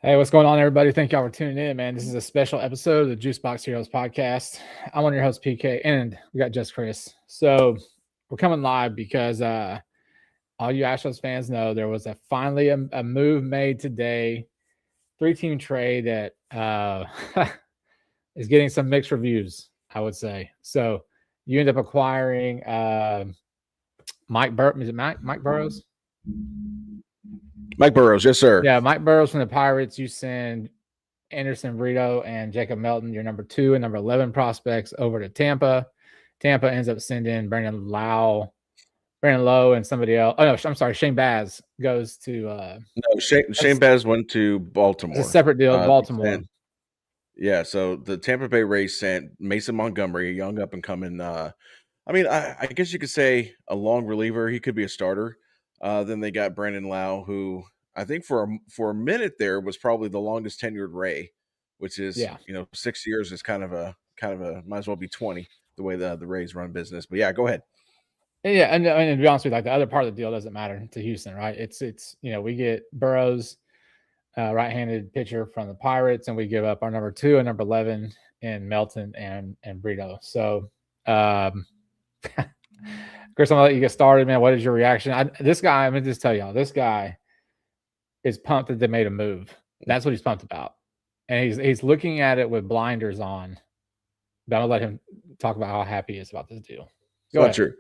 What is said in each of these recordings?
Hey, what's going on, everybody? Thank y'all for tuning in, man. This is a special episode of the Juice Box Heroes podcast. I'm one of your hosts, PK, and we got just Chris. So we're coming live because all you Astros fans know there was finally a move made today, 3-team trade that is getting some mixed reviews, I would say. So you end up acquiring Mike Burrows. Is it Mike Burrows? Mike Burrows, yes, sir. Yeah, Mike Burrows from the Pirates. You send Anderson Brito and Jacob Melton, your number 2 and number 11 prospects, over to Tampa. Tampa ends up sending Brandon Lowe, and somebody else. Oh, no, I'm sorry. Shane Baz goes to. No, Shane Baz went to Baltimore. It's a separate deal, Baltimore. So the Tampa Bay Rays sent Mason Montgomery, a young up-and-coming, I guess you could say a long reliever. He could be a starter. Then they got Brandon Lowe, who I think for a minute there was probably the longest tenured Ray, which is 6 years is kind of a might as well be 20 the way the Rays run business. But yeah, go ahead. Yeah, and to be honest with you, like the other part of the deal doesn't matter to Houston, right? It's we get Burrows, right-handed pitcher from the Pirates, and we give up our number 2 and number 11 in Melton and Brito. So, Chris, I'm gonna let you get started, man. What is your reaction? This guy, I'm gonna just tell y'all, this guy is pumped that they made a move. That's what he's pumped about, and he's looking at it with blinders on. But I'll let him talk about how happy he is about this deal. Go ahead. True.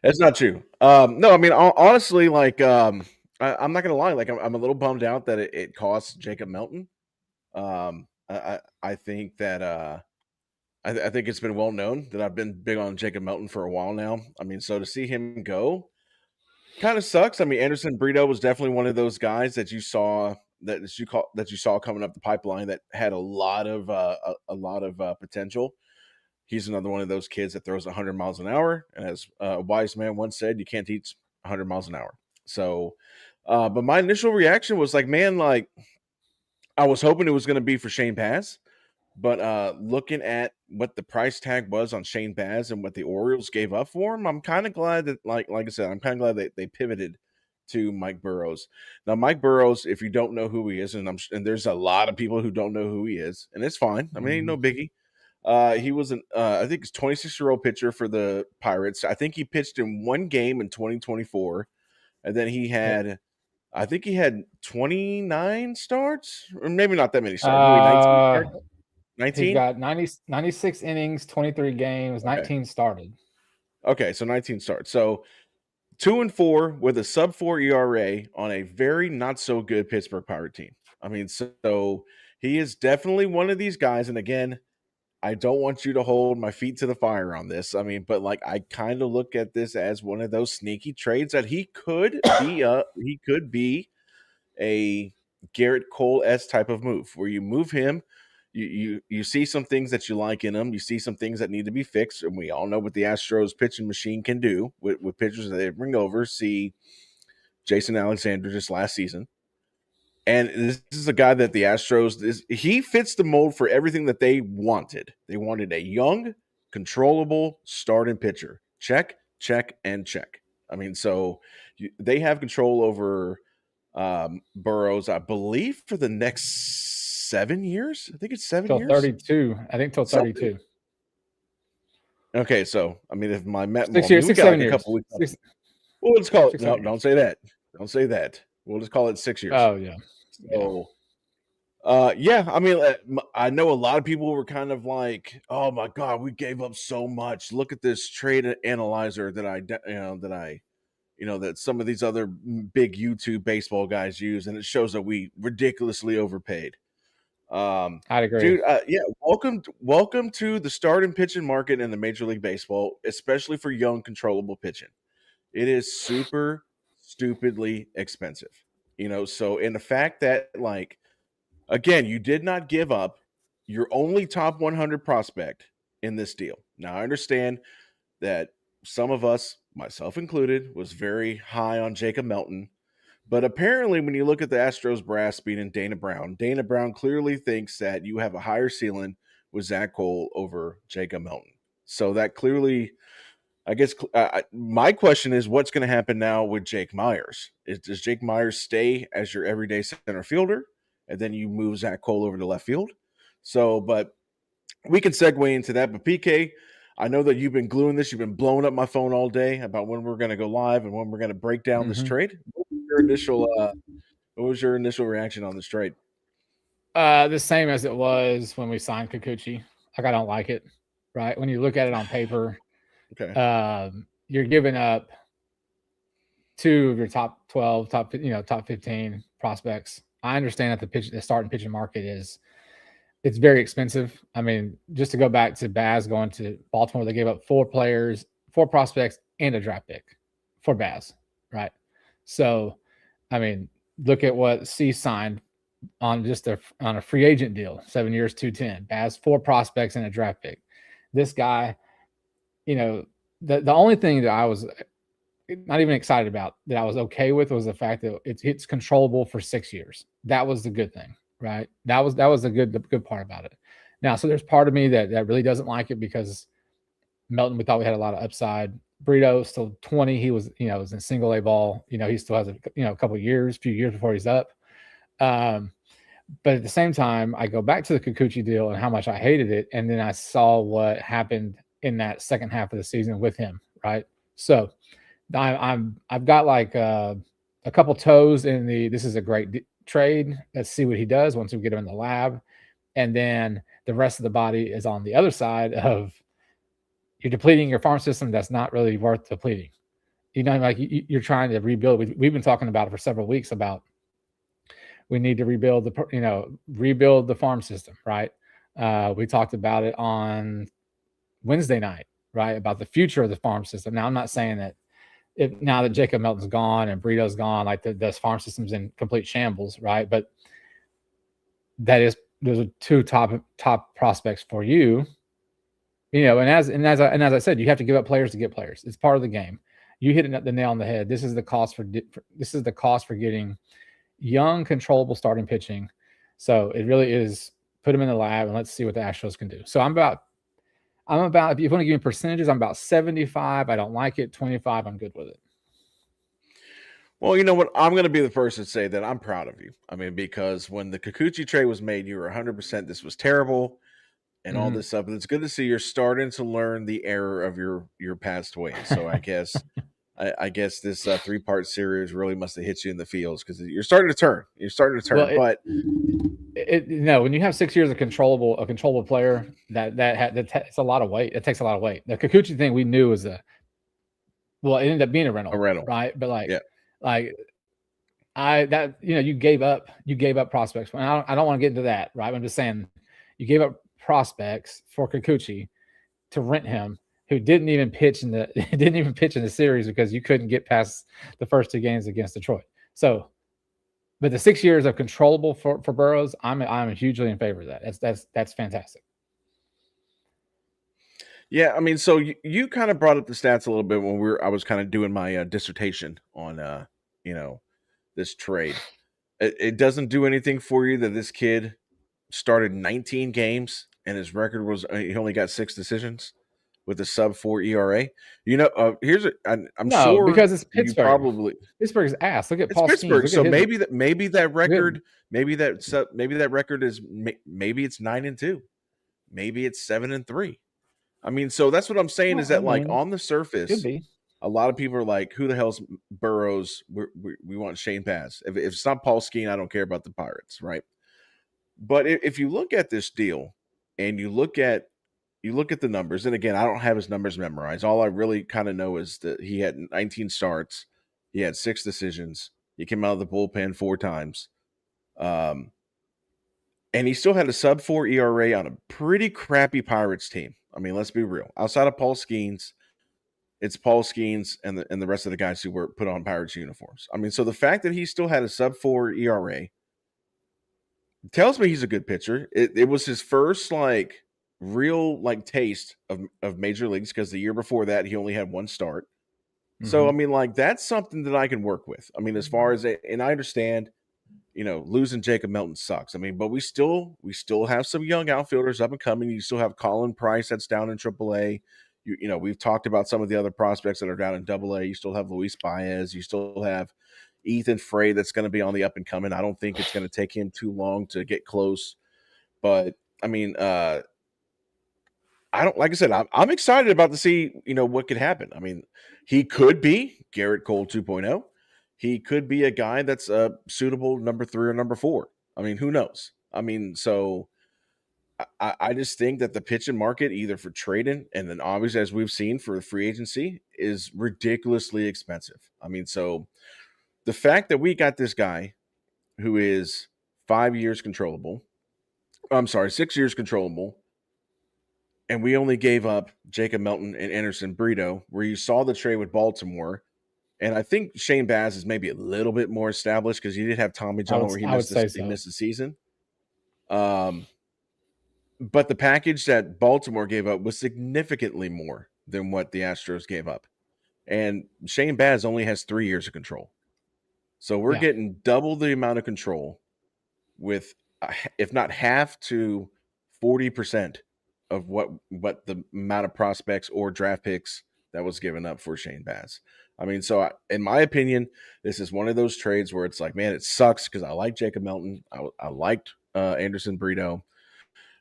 That's not true. No, I mean, honestly, like, I'm not gonna lie. Like, I'm a little bummed out that it cost Jacob Melton. I think that I think it's been well known that I've been big on Jacob Melton for a while now. I mean, so to see him go kind of sucks. I mean, Anderson Brito was definitely one of those guys that you saw coming up the pipeline that had a lot of potential. He's another one of those kids that throws 100 miles an hour. And as a wise man once said, you can't teach 100 miles an hour. So, but my initial reaction was like, man, like I was hoping it was going to be for Shane Baz. But looking at what the price tag was on Shane Baz and what the Orioles gave up for him, I'm kind of glad that, like I said, I'm kind of glad that they pivoted to Mike Burrows. Now, Mike Burrows, if you don't know who he is, and there's a lot of people who don't know who he is, and it's fine. I mean, ain't no biggie. He was I think he's 26-year-old pitcher for the Pirates. I think he pitched in one game in 2024, and then he had, I think he had 29 starts, or maybe not that many starts. Maybe 19. He's got 96 innings, 23 games, 19 started. Okay, so 19 starts. So 2-4 with a sub-4 ERA on a very not so good Pittsburgh Pirate team. I mean, so he is definitely one of these guys. And again, I don't want you to hold my feet to the fire on this. I mean, but like I kind of look at this as one of those sneaky trades that he could be a Garrett Cole-esque type of move where you move him. You see some things that you like in him. You see some things that need to be fixed. And we all know what the Astros pitching machine can do with pitchers that they bring over. See Jason Alexander just last season. And this is a guy that the Astros, he fits the mold for everything that they wanted. They wanted a young, controllable starting pitcher. Check, check, and check. I mean, so they have control over Burrows, I believe, for the next 7 years. I think it's 7 years. 32. I think till 32. Okay, so I mean, if my 6 years, 6, 7 years. A couple weeks. Well, let's call it. No, don't say that. Don't say that. We'll just call it 6 years. Oh yeah. So, I mean, I know a lot of people were kind of like, "Oh my God, we gave up so much. Look at this trade analyzer that some of these other big YouTube baseball guys use, and it shows that we ridiculously overpaid." I'd agree, dude. Welcome to the starting pitching market in the Major League Baseball, especially for young, controllable pitching. It is super stupidly expensive. So in the fact that, like, again, you did not give up your only top 100 prospect in this deal. Now, I understand that some of us, myself included, was very high on Jacob Melton. But apparently, when you look at the Astros brass beating Dana Brown clearly thinks that you have a higher ceiling with Zach Cole over Jacob Melton. So that clearly, I guess, my question is, what's going to happen now with Jake Myers? Does Jake Myers stay as your everyday center fielder? and then you move Zach Cole over to left field. So, but we can segue into that. But PK, I know that you've been gluing this. You've been blowing up my phone all day about when we're going to go live and when we're going to break down this trade. What was your initial reaction on this trade? The same as it was when we signed Kikuchi. Like, I don't like it. Right? When you look at it on paper, okay, you're giving up 2 of your top 12, top 15 prospects. I understand that the starting pitching market it's very expensive. I mean, just to go back to Baz going to Baltimore, they gave up 4 players, 4 prospects, and a draft pick for Baz, right? So, I mean, look at what C signed on on a free agent deal, 7 years, 210. Baz 4 prospects and a draft pick. This guy, the only thing that I was not even excited about, that I was okay with, was the fact that it's controllable for 6 years. That was the good thing. Right. That was the good part about it. Now, so there's part of me that really doesn't like it, because Melton, we thought we had a lot of upside. Brito, still 20. He was in single A ball. He still has a few years before he's up. But at the same time, I go back to the Kikuchi deal and how much I hated it. And then I saw what happened in that second half of the season with him. Right. So I've got like a couple toes in this is a great trade. Let's see what he does once we get him in the lab. And then the rest of the body is on the other side of, you're depleting your farm system that's not really worth depleting. Like you're trying to rebuild. We've been talking about it for several weeks about, we need to rebuild the farm system, right? We talked about it on Wednesday night, right? About the future of the farm system. Now, I'm not saying that now that Jacob Melton's gone and Brito's gone, like this farm system's in complete shambles, right? But those are 2 top prospects for you, And as I said, you have to give up players to get players. It's part of the game. You hit the nail on the head. This is the cost for getting young, controllable starting pitching. So it really is, put them in the lab and let's see what the Astros can do. So I'm about, if you want to give me percentages, I'm about 75. I don't like it. 25, I'm good with it. Well, you know what? I'm going to be the first to say that I'm proud of you. I mean, because when the Kikuchi trade was made, you were 100%, this was terrible and all this stuff. And it's good to see you're starting to learn the error of your past ways. So I guess I guess this 3-part series really must have hit you in the feels, because you're starting to turn. You're starting to turn. Well, but when you have 6 years of a controllable player, it's a lot of weight. It takes a lot of weight. The Kikuchi thing we knew was it ended up being a rental, right? But you gave up prospects. I don't want to get into that, right? I'm just saying, you gave up prospects for Kikuchi to rent him, who didn't even pitch in the series because you couldn't get past the first 2 games against Detroit. So, but the 6 years of controllable for Burrows, I'm hugely in favor of that. That's fantastic. Yeah, I mean, so you kind of brought up the stats a little bit when I was kind of doing my dissertation on this trade. It doesn't do anything for you that this kid started 19 games and his record was, he only got 6 decisions with a sub-4 ERA. I'm sure because it's Pittsburgh. You Pittsburgh's ass. Look at Paul Pittsburgh. So maybe that record, maybe that record is, maybe it's 9-2, maybe it's 7-3. I mean, so that's what I'm saying, is that like on the surface, a lot of people are like, who the hell's Burrows? We want Shane Paz. If it's not Paul Skeene, I don't care about the Pirates, right? But if you look at this deal and you look at the numbers, and again, I don't have his numbers memorized. All I really kind of know is that he had 19 starts, he had 6 decisions, he came out of the bullpen 4 times, and he still had a sub-4 ERA on a pretty crappy Pirates team. I mean, let's be real. Outside of Paul Skeens, it's Paul Skeens and the rest of the guys who were put on Pirates uniforms. I mean, so the fact that he still had a sub-4 ERA tells me he's a good pitcher. It was his first real taste of major leagues, because the year before that he only had 1 start. So I mean, that's something that I can work with. I mean, as far as and I understand, losing Jacob Melton sucks. I mean, but we still have some young outfielders up and coming. You still have Colin Price that's down in AAA. We've talked about some of the other prospects that are down in AA. You still have Luis Baez. You still have, Ethan Frey that's going to be on the up and coming. I don't think it's going to take him too long to get close. But I mean, I don't, like I said, I'm excited about to see, what could happen. I mean, he could be Garrett Cole 2.0. He could be a guy that's a suitable number 3 or number 4. I mean, who knows? I mean, so I just think that the pitching market, either for trading and then obviously, as we've seen, for the free agency, is ridiculously expensive. I mean, so the fact that we got this guy who is 5 years controllable, I'm sorry, 6 years controllable, and we only gave up Jacob Melton and Anderson Brito, where you saw the trade with Baltimore. And I think Shane Baz is maybe a little bit more established because he did have Tommy John where he missed the season. But the package that Baltimore gave up was significantly more than what the Astros gave up. And Shane Baz only has 3 years of control. So we're getting double the amount of control with, if not half to 40% of what the amount of prospects or draft picks that was given up for Shane Baz. I mean, so in my opinion, this is one of those trades where it's like, man, it sucks because I like Jacob Melton. I liked Anderson Brito.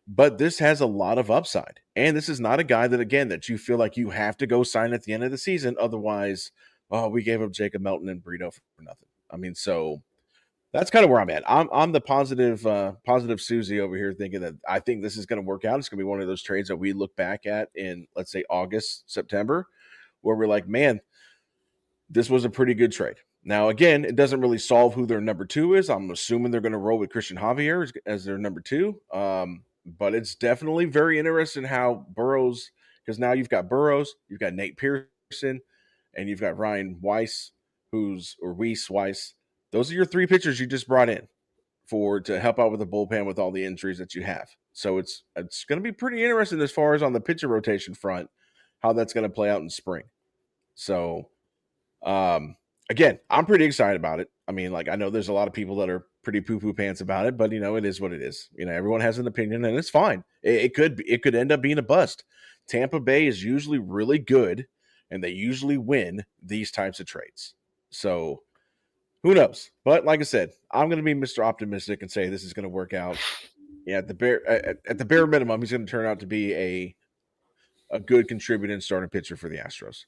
But this has a lot of upside. And this is not a guy that, again, that you feel like you have to go sign at the end of the season. Otherwise, we gave up Jacob Melton and Brito for nothing. I mean, so that's kind of where I'm at. I'm the positive Susie over here, thinking that I think this is going to work out. It's going to be one of those trades that we look back at in, let's say, August, September, where we're like, man, this was a pretty good trade. Now, again, it doesn't really solve who their number 2 is. I'm assuming they're going to roll with Christian Javier as their number 2. But it's definitely very interesting how Burrows, because now you've got Burrows, you've got Nate Pearson, and you've got Ryan Weiss, Weiss. Those are your 3 pitchers you just brought in to help out with the bullpen with all the injuries that you have. So it's going to be pretty interesting as far as on the pitcher rotation front, how that's going to play out in spring. So, again, I'm pretty excited about it. I mean, like, I know there's a lot of people that are pretty poo-poo pants about it, but it is what it is. Everyone has an opinion, and it's fine. It could end up being a bust. Tampa Bay is usually really good, and they usually win these types of trades. So who knows? But like I said, I'm going to be Mr. Optimistic and say this is going to work out. Yeah, at the bare minimum, he's going to turn out to be a good contributing starting pitcher for the Astros.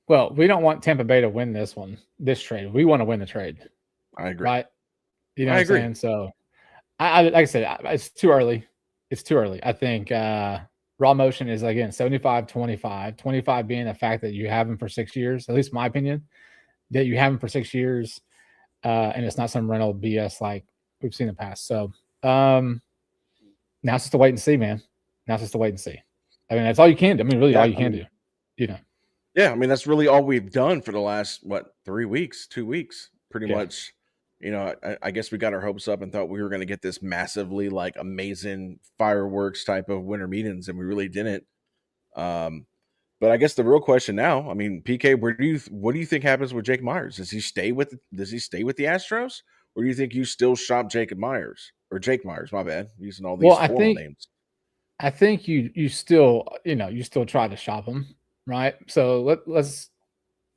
Well, we don't want Tampa Bay to win this trade. We want to win the trade. I agree. Right? You know what I'm saying? So, I like I said, it's too early. It's too early. I think raw motion is, again, 75-25. 25 being the fact that you have him for 6 years, at least my opinion, that you have him for 6 years, and it's not some rental BS like we've seen in the past. So, now it's just a wait and see, man. Now it's just a wait and see. I mean, that's all you can do. I mean, really, all you can do. Yeah, I mean, that's really all we've done for the last, 2 weeks, pretty much. I guess we got our hopes up and thought we were going to get this massively, like, amazing fireworks type of winter meetings, and we really didn't. But I guess the real question now, I mean, PK, what do you think happens with Jake Myers? Does he stay with the Astros, or do you think you still shop Jake Myers? My bad, I'm using all these names. I think you still try to shop him. Right. So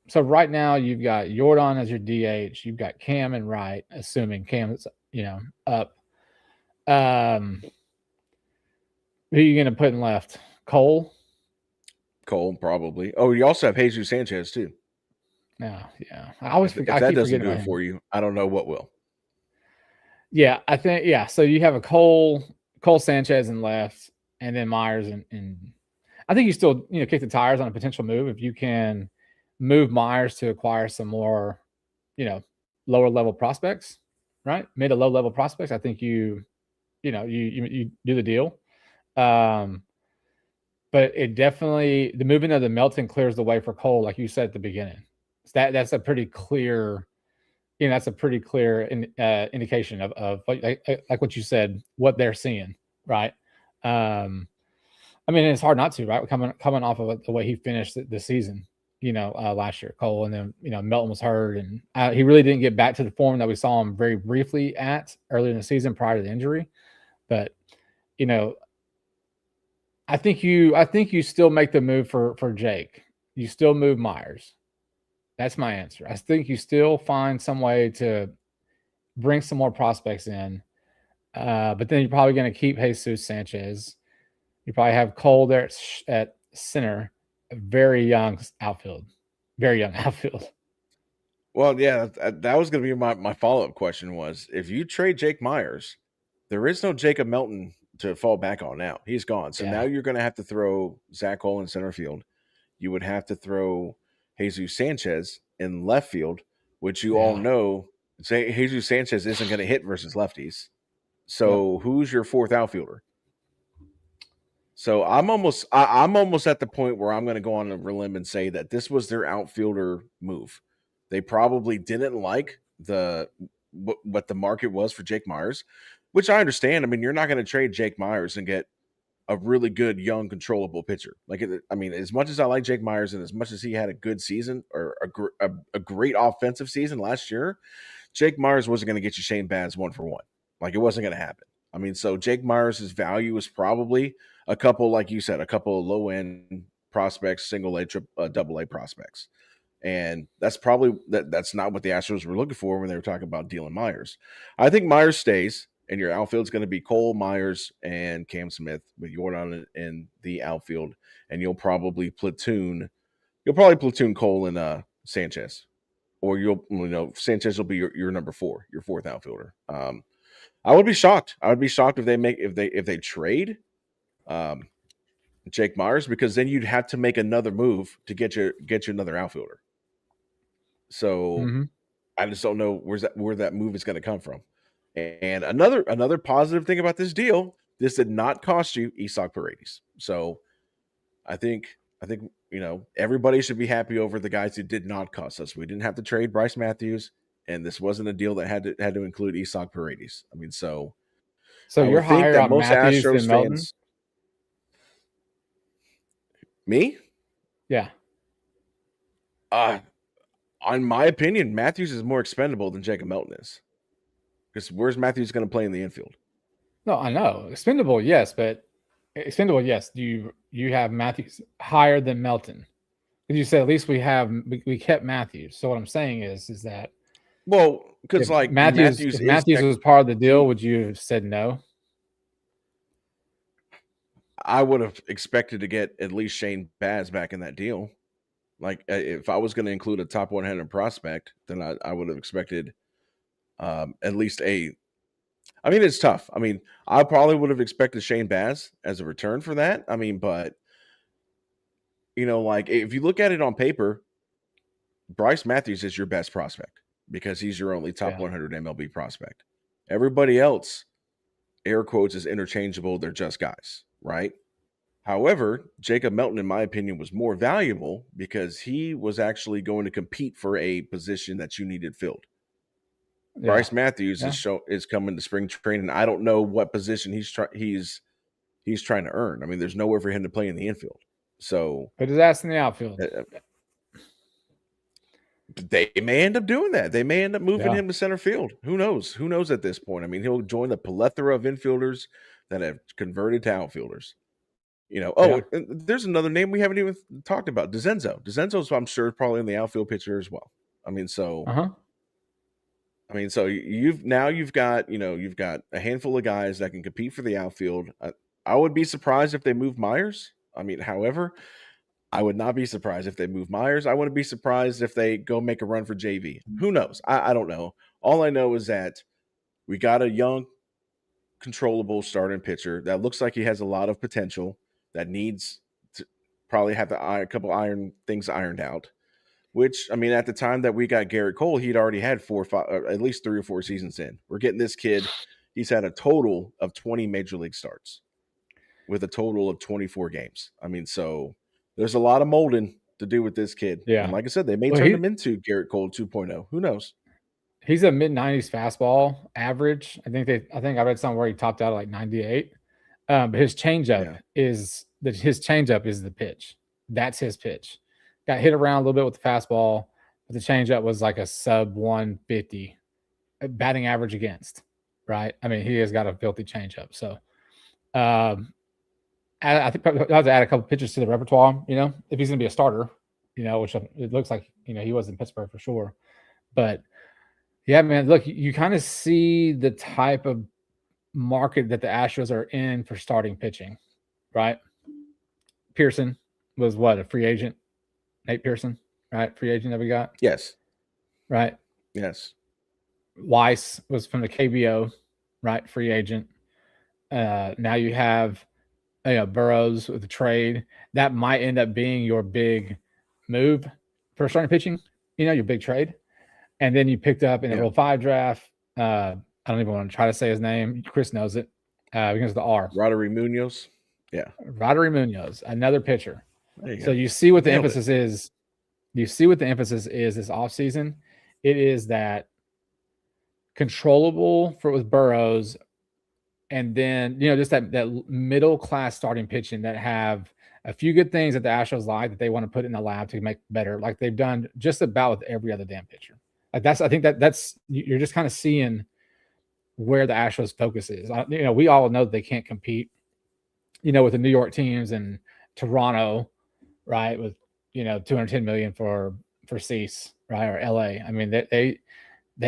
so right now you've got Jordan as your DH. You've got Cam and Wright, assuming Cam is, up. Who are you going to put in left? Cole, probably. Oh, you also have Jesus Sanchez too. Yeah. I always forget. If that doesn't do it for you, I don't know what will. Yeah, I think, so you have a Cole Sanchez in left, and then Myers and I think you still, kick the tires on a potential move if you can move Myers to acquire some more, lower level prospects, right? Mid to low level prospects. I think you do the deal. But it definitely, the moving of the Melton clears the way for Cole, like you said at the beginning. That's a pretty clear, indication of like what you said, what they're seeing, right? I mean, it's hard not to, right? Coming off of the way he finished the season, last year, Cole, and then Melton was hurt, and he really didn't get back to the form that we saw him very briefly at earlier in the season prior to the injury. But I think you still make the move for Jake. You still move Myers, That's my answer. I think you still find some way to bring some more prospects in, but then you're probably going to keep Jesus Sanchez. You probably have Cole there at center, a very young outfield, very young outfield. Well, yeah, that was going to be my follow up question was if you trade Jake Myers, there is no Jacob Melton to fall back on now. He's gone. So now Yeah, you're going to have to throw Zach Cole in center field. You would have to throw Jesus Sanchez in left field, which you all yeah, know Jesus Sanchez isn't going to hit versus lefties. yep. So who's your fourth outfielder? So I'm almost at the point where I'm going to go on a limb and say that this was their outfielder move. They probably didn't like what the market was for Jake Myers, which I understand. I mean, you're not going to trade Jake Myers and get a really good young controllable pitcher. Like, I mean, as much as I like Jake Myers and as much as he had a good season or a great offensive season last year, Jake Myers wasn't going to get you Shane Baz 1-for-1. Like, it wasn't going to happen. I mean, so Jake Myers' value is probably a couple, like you said, a couple of low end prospects, single A, double A prospects. And that's probably that's not what the Astros were looking for when they were talking about dealing Myers. I think Myers stays, and your outfield's going to be Cole, Myers, and Cam Smith with Jordan in the outfield, and you'll probably platoon Cole and Sanchez, or Sanchez will be your number 4, your fourth outfielder. I would be shocked. I would be shocked if they trade Jake Myers, because then you'd have to make another move to get you another outfielder. So Mm-hmm. I just don't know where that move is going to come from. And another positive thing about this deal, this did not cost you Isak Paredes. So I think everybody should be happy over the guys who did not cost us. We didn't have to trade Bryce Matthews, and this wasn't a deal that had to include Isak Paredes. I mean, so So I you're would think higher that on most Matthews Astros than Melton? fans, me, Yeah. on my opinion, Matthews is more expendable than Jacob Melton is. Because where's Matthews going to play in the infield? No, I know. Expendable, yes, but expendable, yes. Do you have Matthews higher than Melton? Because you said at least we kept Matthews. So what I'm saying is that Well, because like if Matthews is Matthews was part of the deal, would you have said no? I would have expected to get at least Shane Baz back in that deal. Like if I was going to include a top 100 prospect, then I would have expected at least a. I mean, it's tough. I mean, I probably would have expected Shane Baz as a return for that. I mean, but like if you look at it on paper, Bryce Matthews is your best prospect because he's your only top 100 MLB prospect. Everybody else, air quotes, is interchangeable. They're just guys, right? However, Jacob Melton, in my opinion, was more valuable because he was actually going to compete for a position that you needed filled. Yeah. Bryce Matthews is coming to spring training. I don't know what position he's trying to earn. I mean, there's nowhere for him to play in the infield. So put his ass in the outfield. They may end up doing that. They may end up moving him to center field. Who knows? Who knows at this point? I mean, he'll join the plethora of infielders that have converted to outfielders. There's another name we haven't even talked about, DeZenzo. DeZenzo's, I'm sure, probably in the outfield picture as well. I mean, so you've got a handful of guys that can compete for the outfield. I would be surprised if they move Myers. I mean, however, I would not be surprised if they move Myers. I wouldn't be surprised if they go make a run for JV. Who knows? I don't know. All I know is that we got a young, controllable starting pitcher that looks like he has a lot of potential, that needs to probably have a couple iron things ironed out. Which, I mean, at the time that we got Garrett Cole, he'd already had 4 or 5, at least 3 or 4 seasons in. We're getting this kid. He's had a total of 20 major league starts with a total of 24 games. I mean, so there's a lot of molding to do with this kid. Yeah. And like I said, they may turn him into Garrett Cole 2.0. Who knows? He's a mid-90s fastball average. I think I read somewhere he topped out at like 98. But his changeup is the pitch. That's his pitch. Got hit around a little bit with the fastball, but the changeup was like a sub 150 batting average against. Right? I mean, he has got a filthy changeup. So, I think I'll have to add a couple pitches to the repertoire. If he's going to be a starter, which it looks like, he was in Pittsburgh for sure. But yeah, man, look, you kind of see the type of market that the Astros are in for starting pitching, right? Pearson was what, a free agent? Nate Pearson, right? Free agent that we got. Yes. Right. Yes. Weiss was from the KBO, right? Free agent. Now you have Burrows with the trade. That might end up being your big move for starting pitching, your big trade. And then you picked up in the Rule 5 draft. I don't even want to try to say his name. Chris knows it because of the R. Roddery Munoz. Yeah. Roddery Munoz, another pitcher. So you see what the emphasis is. You see what the emphasis is this offseason. It is that controllable with Burrows, and then just that middle class starting pitching that have a few good things that the Astros like that they want to put in the lab to make better, like they've done just about with every other damn pitcher. Like I think that's you're just kind of seeing where the Astros focus is. We all know that they can't compete, with the New York teams and Toronto, right? With $210 million for Cease, right? Or LA. I mean, they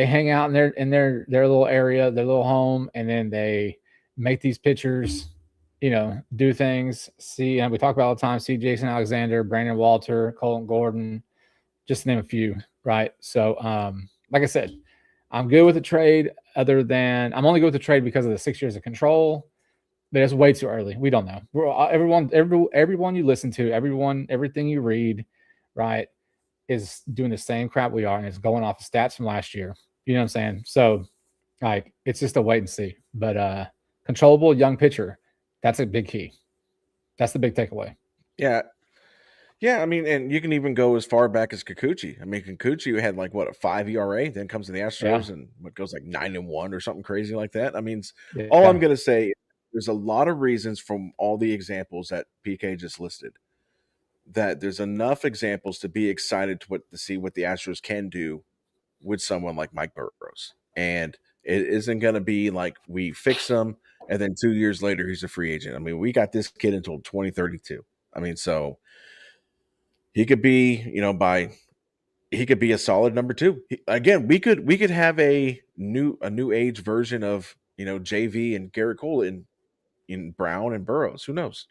hang out in their little area, their little home, and then they make these pitchers, do things. See, and we talk about all the time. See Jason Alexander, Brandon Walter, Colton Gordon, just to name a few, right? So, like I said, I'm good with the trade. Other than I'm only good with the trade because of the 6 years of control. But it's way too early. We don't know. Everyone you listen to, everything you read, right, is doing the same crap we are, and it's going off the stats from last year. You know what I'm saying? So, like, it's just a wait and see. But controllable young pitcher, that's a big key. That's the big takeaway. Yeah. Yeah, I mean, and you can even go as far back as Kikuchi. I mean, Kikuchi had like a 5 ERA, then comes to the Astros and what goes like 9-1 or something crazy like that. I mean, all I'm gonna say, there's a lot of reasons from all the examples that PK just listed that there's enough examples to be excited to see what the Astros can do with someone like Mike Burrows. And it isn't going to be like we fix him and then 2 years later he's a free agent. I mean, we got this kid until 2032. I mean, so he could be, he could be a solid number 2. Again, we could have a new age version of, JV and Garrett Cole in Brown and Burrows. Who knows?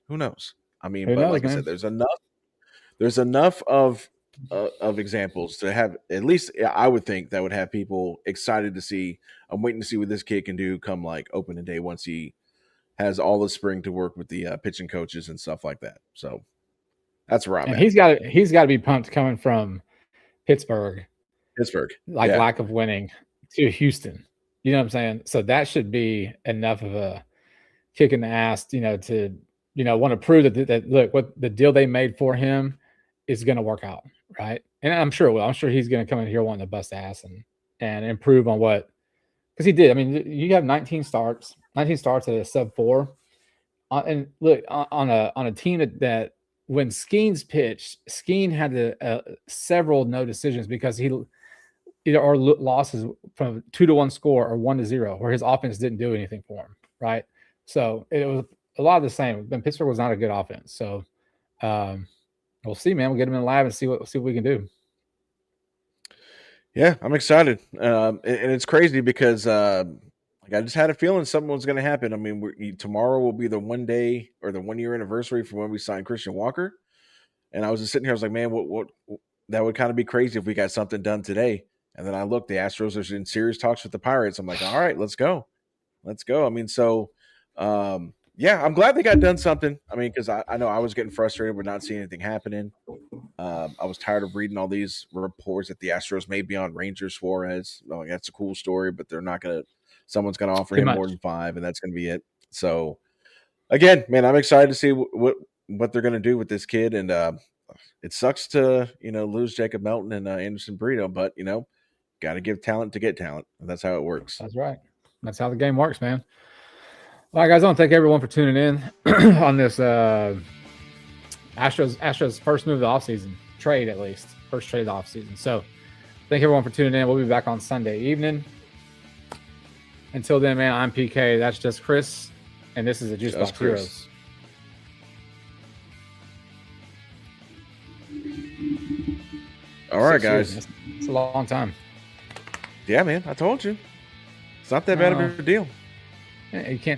I mean, like I said, there's enough of examples to have, at least I would think, that would have people excited to see. I'm waiting to see what this kid can do come like opening day once he has all the spring to work with the pitching coaches and stuff like that. So that's where I'm at. He's got to be pumped coming from Pittsburgh, like lack of winning, to Houston. You know what I'm saying? So that should be enough of a kick in the ass, to want to prove that look, what the deal they made for him is going to work out, right? And I'm sure it will. I'm sure he's going to come in here wanting to bust ass and improve on what, because he did. I mean, you have 19 starts at a sub-4, and look on a team that when Skeen's pitched, Skeen had several no decisions because he either or losses from 2-1 score or 1-0, where his offense didn't do anything for him, right? So it was a lot of the same. And Pittsburgh was not a good offense. So we'll see, man. We'll get him in the lab and see what we can do. Yeah, I'm excited. And it's crazy because I just had a feeling something was going to happen. I mean, tomorrow will be the 1 day or the 1 year anniversary from when we signed Christian Walker. And I was just sitting here. I was like, man, what that would kind of be crazy if we got something done today. And then I looked, the Astros are in serious talks with the Pirates. I'm like, all right, let's go. I mean, so yeah, I'm glad they got done something. I mean, because I know I was getting frustrated with not seeing anything happening. I was tired of reading all these reports that the Astros may be on Ranger Suarez. Oh, that's a cool story, but they're not going to – someone's going to offer him more than 5, and that's going to be it. So, again, man, I'm excited to see what they're going to do with this kid. And it sucks to, lose Jacob Melton and Anderson Brito, but, got to give talent to get talent. And that's how it works. That's right. That's how the game works, man. All right, guys, I want to thank everyone for tuning in on this Astros first move of the offseason, trade at least, first trade of the offseason. So thank everyone for tuning in. We'll be back on Sunday evening. Until then, man, I'm PK. That's just Chris, and this is the Juice Box Heroes. All right, 6 years. guys. It's a long time. Yeah, man. I told you. It's not that bad of a deal. You can't